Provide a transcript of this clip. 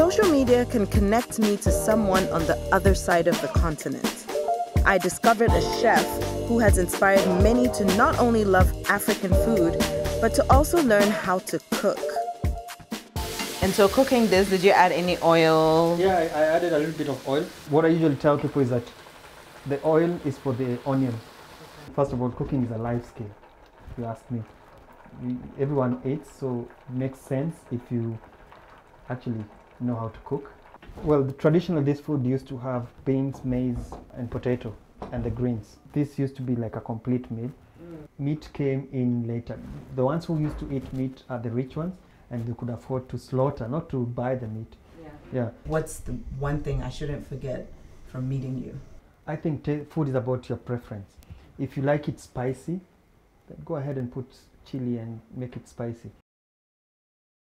Social media can connect me to someone on the other side of the continent. I discovered a chef who has inspired many to not only love African food, but to also learn how to cook. And so cooking this, did you add any oil? Yeah, I added a little bit of oil. What I usually tell people is that the oil is for the onion. First of all, cooking is a life skill, if you ask me. Everyone eats, so it makes sense if you actually know how to cook. Well, traditionally this food used to have beans, maize and potato and the greens. This used to be like a complete meal. Meat came in later. The ones who used to eat meat are the rich ones, and they could afford to slaughter, not to buy the meat. Yeah. What's the one thing I shouldn't forget from meeting you? I think food is about your preference. If you like it spicy, then go ahead and put chili and make it spicy.